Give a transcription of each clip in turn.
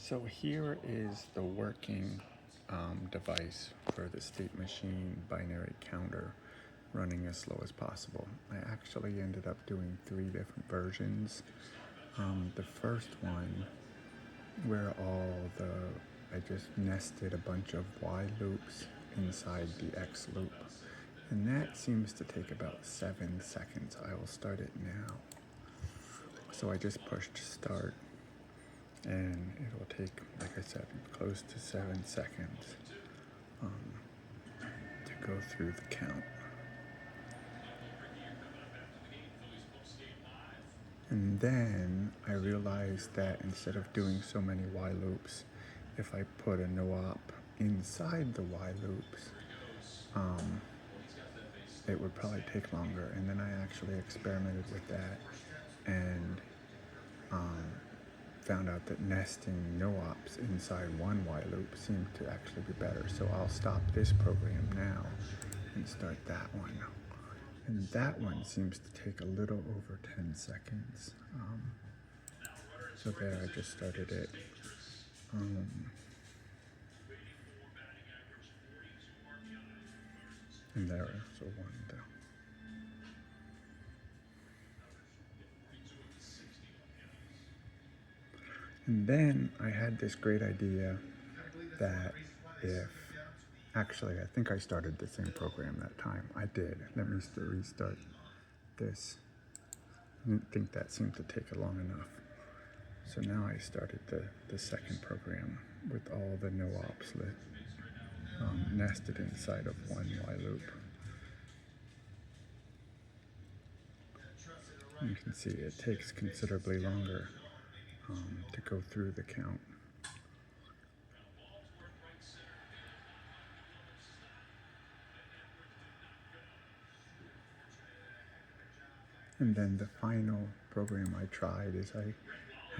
So here is the working device for the state machine binary counter running as slow as possible. I actually ended up doing 3 different versions. The first one where I just nested a bunch of while loops inside the X loop. And that seems to take about 7 seconds. I will start it now. So I just pushed start, and it will take, like I said, close to 7 seconds to go through the count. And then I realized that instead of doing so many while loops, if I put a no-op inside the while loops, it would probably take longer. And then I actually experimented with that and found out that nesting no-ops inside one while loop seemed to actually be better. So I'll stop this program now and start that one. And that one seems to take a little over 10 seconds. So there, I just started it. And there, so one down. And then I had this great idea that actually, I think I started the same program that time. I did. Let me restart this. I didn't think that seemed to take long enough. So now I started the second program with all the no-ops nested inside of one while loop. You can see it takes considerably longer to go through the count. And then the final program I tried is I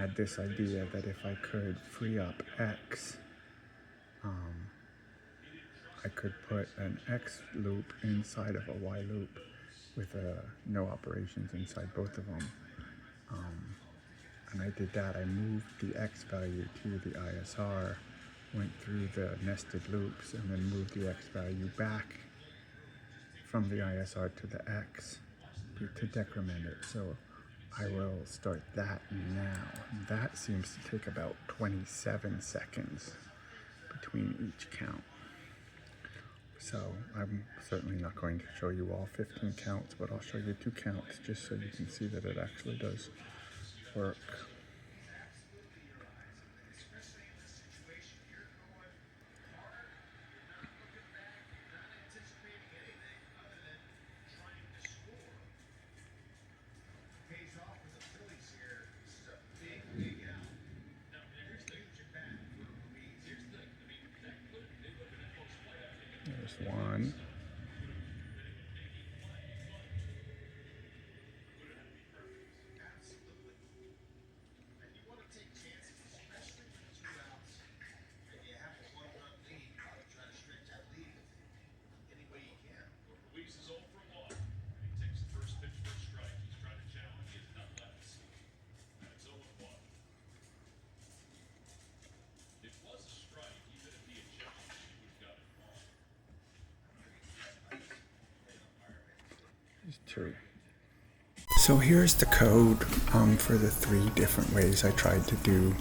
had this idea that if I could free up X, I could put an X loop inside of a Y loop with no operations inside both of them. And I did that. I moved the X value to the ISR, went through the nested loops, and then moved the X value back from the ISR to the X to decrement it. So I will start that now. That seems to take about 27 seconds between each count. So I'm certainly not going to show you all 15 counts, but I'll show you 2 counts just so you can see that it actually does work. There's one. There's 2. So here's the code for the 3 different ways I tried to do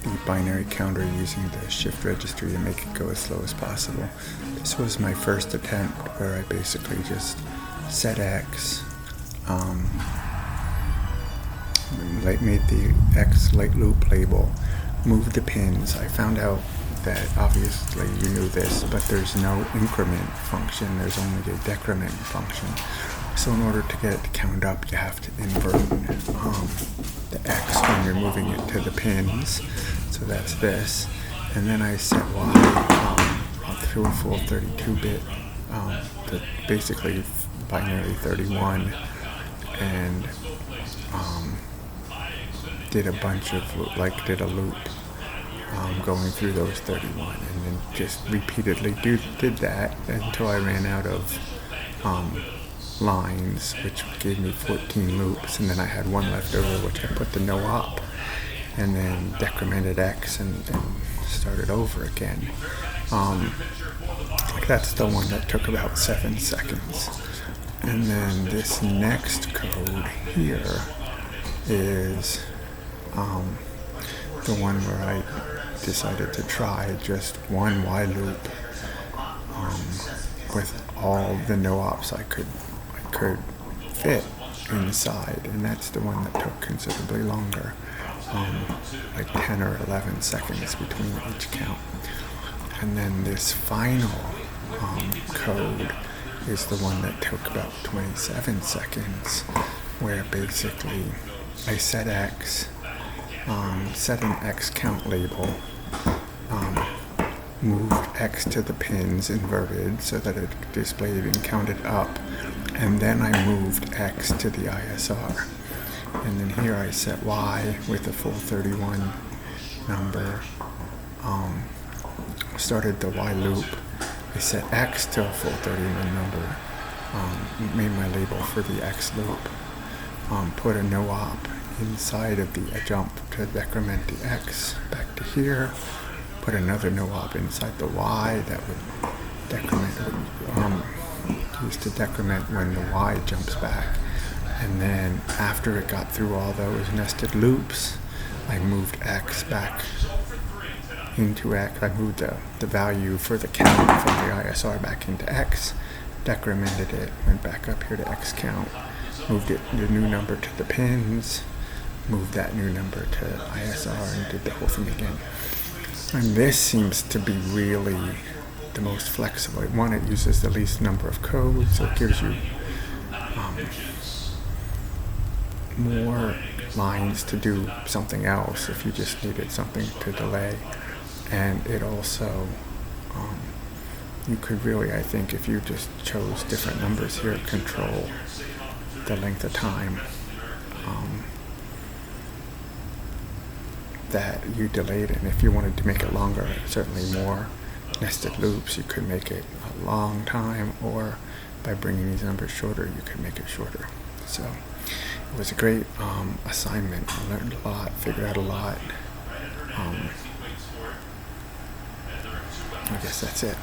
the binary counter using the shift registry to make it go as slow as possible. This was my first attempt where I basically just set X, made the X light loop label, moved the pins. I found out that obviously you knew this, but there's no increment function, there's only a decrement function. So in order to get it to count up, you have to invert the X when you're moving it to the pins. So that's this. And then I set Y through a full 32-bit, basically binary 31, and did a bunch of, did a loop going through those 31, and then just repeatedly did that until I ran out of lines, which gave me 14 loops, and then I had one left over, which I put the no-op and then decremented X and started over again. That's the one that took about 7 seconds. And then this next code here is the one where I decided to try just one while loop with all the no-ops I could fit inside, and that's the one that took considerably longer, like 10 or 11 seconds between each count. And then this final code is the one that took about 27 seconds, where basically I set X, set an X count label, moved X to the pins inverted so that it displayed and counted up, and then I moved X to the ISR. And then here I set Y with a full 31 number, started the Y loop. I set X to a full 31 number, made my label for the X loop, put a no-op inside of the jump to decrement the X back to here, put another no-op inside the Y that would decrement, used to decrement when the Y jumps back. And then after it got through all those nested loops, I moved X back into X. I moved the value for the count from the ISR back into X, decremented it, went back up here to X count, moved it, the new number to the pins, moved that new number to ISR, and did the whole thing again. And this seems to be really the most flexible. One, it uses the least number of codes, so it gives you more lines to do something else if you just needed something to delay. And it also, you could really, I think, if you just chose different numbers here, control the length of time that you delayed it. And if you wanted to make it longer, certainly more nested loops, you could make it a long time, or by bringing these numbers shorter, you could make it shorter. So it was a great assignment. I learned a lot, figured out a lot. I guess that's it.